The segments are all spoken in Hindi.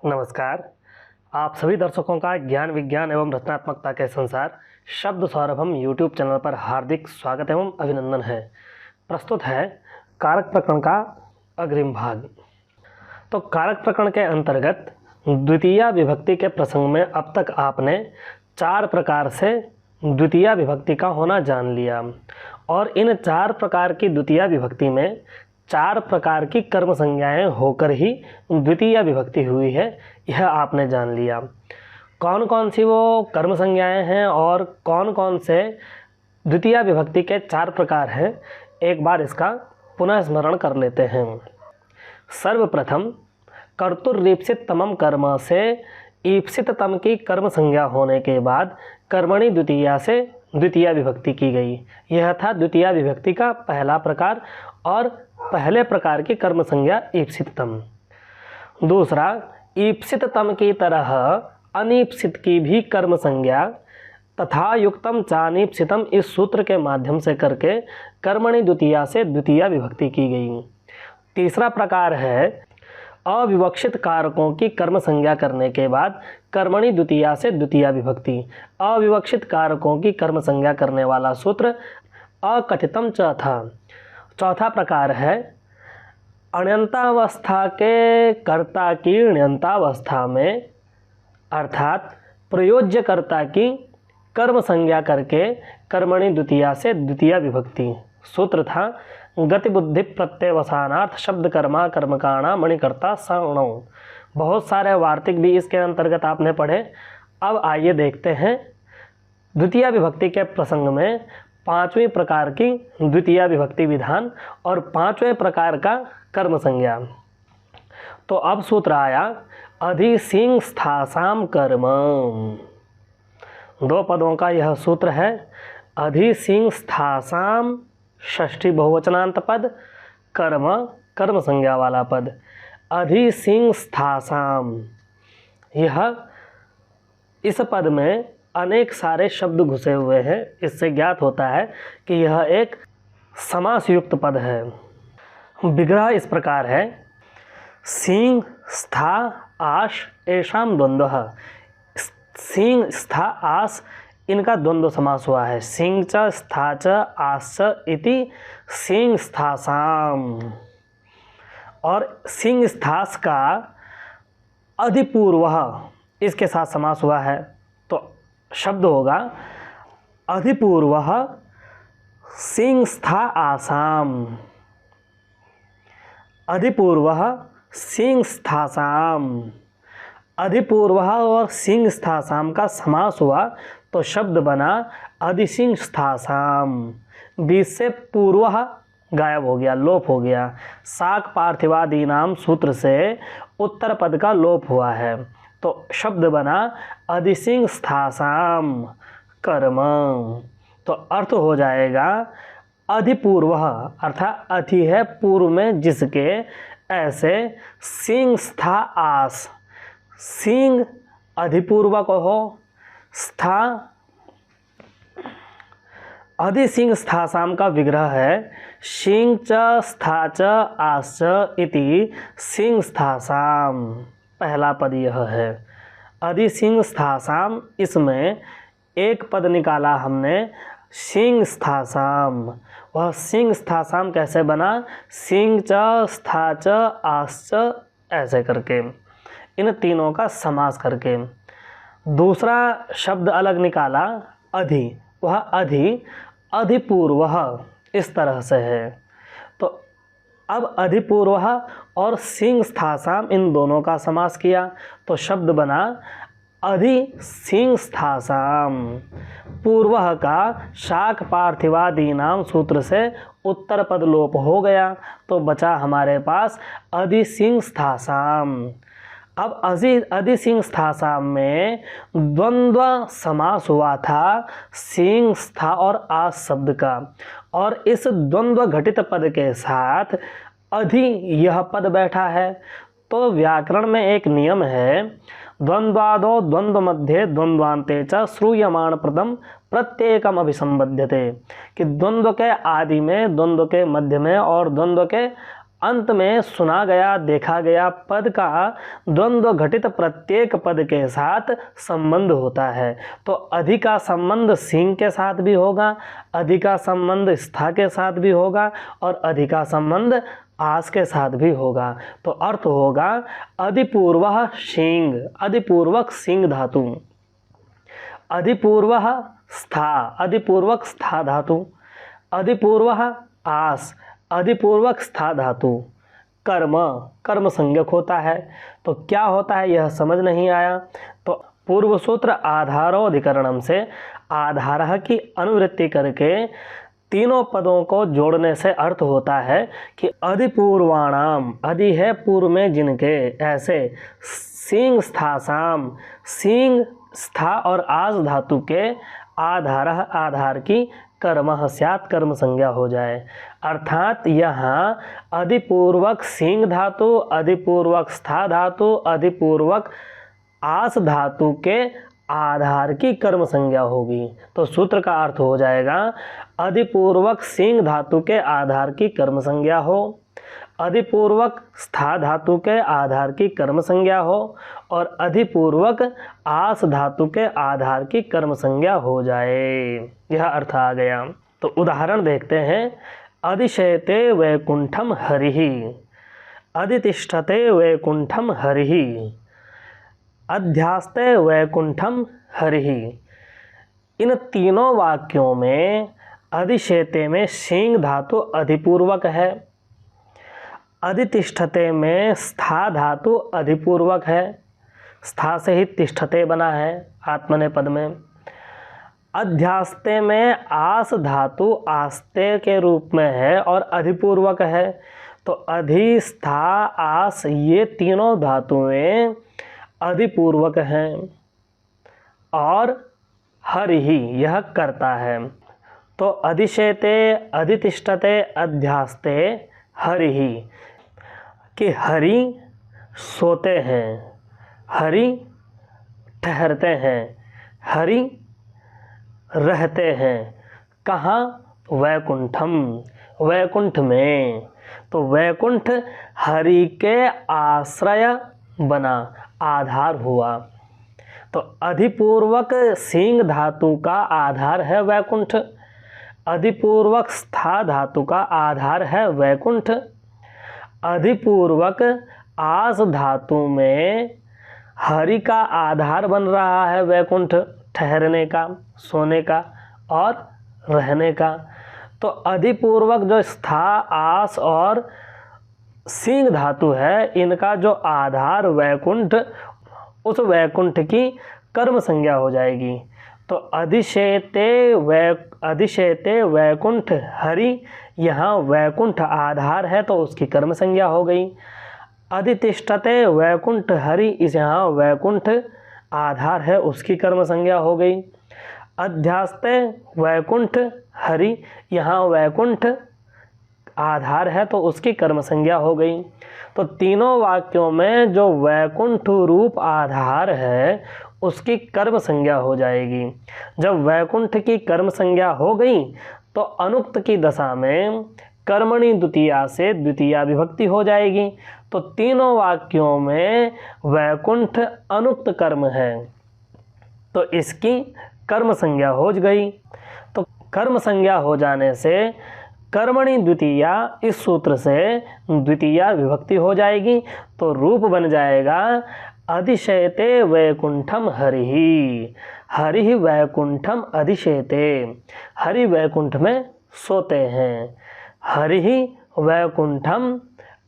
नमस्कार। आप सभी दर्शकों का ज्ञान विज्ञान एवं रचनात्मकता के संसार शब्द सौरभम यूट्यूब चैनल पर हार्दिक स्वागत एवं अभिनंदन है। प्रस्तुत है कारक प्रकरण का अग्रिम भाग। तो कारक प्रकरण के अंतर्गत द्वितीया विभक्ति के प्रसंग में अब तक आपने 4 प्रकार से द्वितीया विभक्ति का होना जान लिया और इन 4 प्रकार की द्वितीया विभक्ति में 4 प्रकार की कर्म संज्ञाएं होकर ही द्वितीय विभक्ति हुई है, यह आपने जान लिया। कौन कौन सी वो कर्म संज्ञाएं हैं और कौन कौन से द्वितीय विभक्ति के 4 प्रकार हैं, एक बार इसका पुनः स्मरण कर लेते हैं। सर्वप्रथम कर्तुर्रीप्सित तमम कर्म से ईप्सित तम की कर्म संज्ञा होने के बाद कर्मणि द्वितीया से द्वितीय विभक्ति की गई। यह था द्वितीय विभक्ति का पहला प्रकार और पहले प्रकार की कर्म संज्ञा ईप्सिततम। दूसरा, ईप्सिततम की तरह अनीप्सित की भी कर्म संज्ञा तथा युक्तम चानीप्सितम इस सूत्र के माध्यम से करके कर्मणि द्वितीया से द्वितीय विभक्ति की गई। तीसरा प्रकार है अविवक्षित कारकों की कर्म संज्ञा करने के बाद कर्मणि द्वितीया से द्वितीय विभक्ति। अविवक्षित कारकों की कर्म संज्ञा करने वाला सूत्र अकथितम च था। चौथा प्रकार है अण्यन्तावस्था के कर्ता की ण्यन्तावस्था में अर्थात प्रयोज्य कर्ता की कर्म संज्ञा करके कर्मणि द्वितीया से द्वितीय विभक्ति। सूत्र था गतिबुद्धि प्रत्यवसानार्थ शब्द कर्मा कर्मकाणा मणिकर्ता सवर्णौ। बहुत सारे वार्तिक भी इसके अंतर्गत आपने पढ़े। अब आइए देखते हैं द्वितीय विभक्ति के प्रसंग में 5वें प्रकार की द्वितीय विभक्ति विधान और 5वें प्रकार का कर्म संज्ञा। तो अब सूत्र आया अधिसिंस्थासाम कर्म। 2 पदों का यह सूत्र है। अधिसिंस्थासाम षष्ठी बहुवचनांत पद, कर्म कर्म संज्ञा वाला पद। अधिसिंस्थासाम, यह इस पद में अनेक सारे शब्द घुसे हुए हैं। इससे ज्ञात होता है कि यह एक समास युक्त पद है। विग्रह इस प्रकार है सिंह स्था आश एषाम द्वंद्वः। सिंह स्था आस इनका द्वंद्व समास हुआ है। सिंह च स्था च आस च इति सिंह स्थासाम। और सिंह स्थास का अधिपूर्वः इसके साथ समास हुआ है तो शब्द होगा अधिपूर्वः सिंहस्था आसाम। अधिपूर्वः सिंहस्थासाम। अधिपूर्वः और सिंहस्थासाम का समास हुआ तो शब्द बना अधिसिंहस्थासाम। बीच से पूर्वः गायब हो गया, लोप हो गया। साक पार्थिवादी नाम सूत्र से उत्तर पद का लोप हुआ है तो शब्द बना अधिसिंहस्थासाम कर्म। तो अर्थ हो जाएगा अधिपूर्वः अर्थात अति है पूर्व में जिसके, ऐसे सिंहस्था आस। सिंह अधिपूर्वक हो, स्था अधिसिंहस्थासाम का विग्रह है सिंह च स्था च आस च इति सिंहस्थासाम। पहला पद यह है अधिसिंहस्थासाम। इसमें एक पद निकाला हमने सिंहस्थासाम। वह सिंहस्थासाम कैसे बना? सिंह च स्था च आस च ऐसे करके, इन तीनों का समास करके। दूसरा शब्द अलग निकाला अधि। वह अधिपूर्वः इस तरह से है। तो अब अधिपूर्वः और सिंहस्थासाम इन दोनों का समास किया तो शब्द बना अधिसिंहस्थासाम। पूर्वः का शाक पार्थिवादी नाम सूत्र से उत्तर पद लोप हो गया तो बचा हमारे पास अधिसिंहस्थासाम। अब अधिसिंहस्थासाम में द्वंद्व समास हुआ था सिंह स्था और आस शब्द का, और इस द्वंद्व घटित पद के साथ अधि यह पद बैठा है। तो व्याकरण में एक नियम है द्वंद्वादो द्वंद्व मध्ये द्वंद्वान्ते च श्रूयमाण पदम प्रत्येकम अभिसंबध्यते, कि द्वंद्व के आदि में, द्वंद्व के मध्य में और द्वंद्व के अंत में सुना गया देखा गया पद का द्वंद्व घटित प्रत्येक पद के साथ संबंध होता है। तो अधि का संबंध सिंह के साथ भी होगा, अधि का संबंध स्था के साथ भी होगा और अधि का संबंध आस के साथ भी होगा। तो अर्थ होगा अधिपूर्वः सिंह, अधिपूर्वक सिंह धातु, अधिपूर्वः स्था, अधिपूर्वक स्था धातु, अधिपूर्वः आस, अधिपूर्वक स्था धातु, कर्म, कर्म संज्ञक होता है। तो क्या होता है यह समझ नहीं आया। तो पूर्व सूत्र आधारोधिकरणम से आधारः की अनुवृत्ति करके तीनों पदों को जोड़ने से अर्थ होता है कि अधिपूर्वाणाम, अधि है पूर्व में जिनके, ऐसे सिंह स्थासाम, सिंह स्था और आस धातु के आधारः, आधार की कर्मः स्यात्, कर्म संज्ञा हो जाए। अर्थात यहाँ अधिपूर्वक सिंह धातु, अधिपूर्वक स्था धातु, अधिपूर्वक आस धातु के आधार की कर्म संज्ञा होगी। तो सूत्र का अर्थ हो जाएगा अधिपूर्वक सिंह धातु के आधार की कर्म संज्ञा हो, अधिपूर्वक स्था धातु के आधार की कर्म संज्ञा हो और अधिपूर्वक आस धातु के आधार की कर्म संज्ञा हो जाए। यह अर्थ आ गया। तो उदाहरण देखते हैं। अधिशयते वैकुंठम हरिहि, अधितिष्ठते वैकुंठम हरिहि, अध्यास्ते वैकुंठम हरिहि। इन तीनों वाक्यों में अधिशयते में सिंह धातु अधिपूर्वक है, अधितिष्ठते में स्था धातु अधिपूर्वक है, स्था से ही तिष्ठते बना है आत्मनेपद में। अध्यास्ते में आस धातु आस्ते के रूप में है और अधिपूर्वक है। तो अधि, स्था, आस ये तीनों धातुएं अधिपूर्वक हैं और हरि ही यह करता है। तो अधिशयते, अधितिष्ठते, अध्यास्ते, हरि ही कि हरि सोते हैं, हरि ठहरते हैं, हरि रहते हैं। कहाँ? वैकुंठम, वैकुंठ में। तो वैकुंठ हरि के आश्रय बना, आधार हुआ। तो अधिपूर्वक सिंह धातु का आधार है वैकुंठ, अधिपूर्वक स्था धातु का आधार है वैकुंठ, अधिपूर्वक आस धातु में हरि का आधार बन रहा है वैकुंठ, ठहरने का, सोने का और रहने का। तो अधिपूर्वक जो स्था, आस और सिंह धातु है, इनका जो आधार वैकुंठ, उस वैकुंठ की कर्म संज्ञा हो जाएगी। तो अधिशयते वैकुंठ हरि, यहाँ वैकुंठ आधार है तो उसकी कर्म संज्ञा हो गई। अधितिष्ठते वैकुंठ हरि, इस यहाँ वैकुंठ आधार है उसकी कर्म संज्ञा हो गई। अध्यास्ते वैकुंठ हरि, यहाँ वैकुंठ आधार है तो उसकी कर्म संज्ञा हो गई। तो तीनों वाक्यों में जो वैकुंठ रूप आधार है उसकी कर्म संज्ञा हो जाएगी। जब वैकुंठ की कर्म संज्ञा हो गई तो अनुक्त की दशा में कर्मणि द्वितीया से द्वितीया विभक्ति हो जाएगी। तो तीनों वाक्यों में वैकुंठ अनुक्त कर्म है तो इसकी कर्म संज्ञा हो गई। तो कर्म संज्ञा हो जाने से कर्मणि द्वितीया, इस सूत्र से द्वितीया विभक्ति हो जाएगी। तो रूप बन जाएगा अधिशयते वैकुंठम हरिहि, हरिहि वैकुंठम अधिशयते, हरि वैकुंठ में सोते हैं, हरिहि वैकुंठम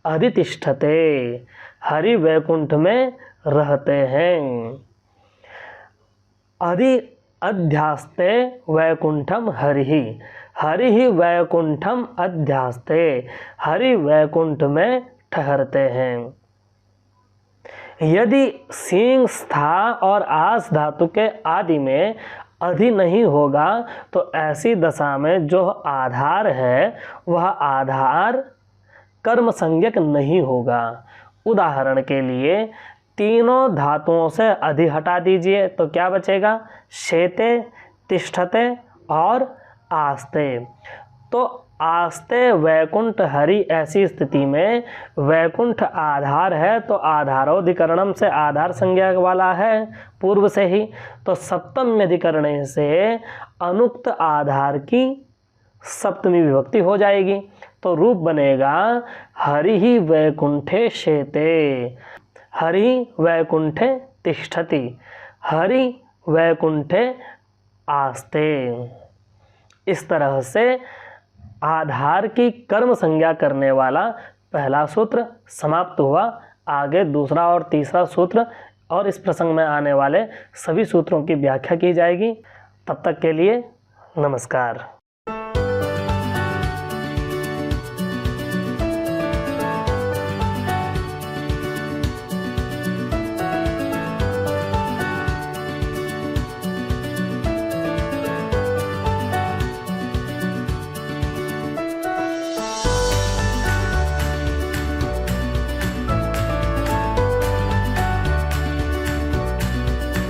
अधितिष्ठते, हरि वैकुंठ में रहते हैं। अध्यास्ते वैकुंठम हरिहि, हरिहि वैकुंठम अध्यास्ते, हरि वैकुंठ में ठहरते हैं। यदि सिंह, स्था और आस धातु के आदि में अधि नहीं होगा तो ऐसी दशा में जो आधार है वह आधार कर्म संज्ञक नहीं होगा। उदाहरण के लिए तीनों धातुओं से अधि हटा दीजिए तो क्या बचेगा? शेते, तिष्ठते और आस्ते। तो आस्ते वैकुंठ हरि, ऐसी स्थिति में वैकुंठ आधार है तो आधारोधिकरणम से आधार संज्ञा वाला है पूर्व से ही, तो सप्तम अधिकरण से अनुक्त आधार की सप्तमी विभक्ति हो जाएगी। तो रूप बनेगा हरि ही वैकुंठे शेते, हरि वैकुंठे तिष्ठति, हरि वैकुंठे आस्ते। इस तरह से आधार की कर्म संज्ञा करने वाला पहला सूत्र समाप्त हुआ। आगे दूसरा और तीसरा सूत्र और इस प्रसंग में आने वाले सभी सूत्रों की व्याख्या की जाएगी। तब तक के लिए नमस्कार।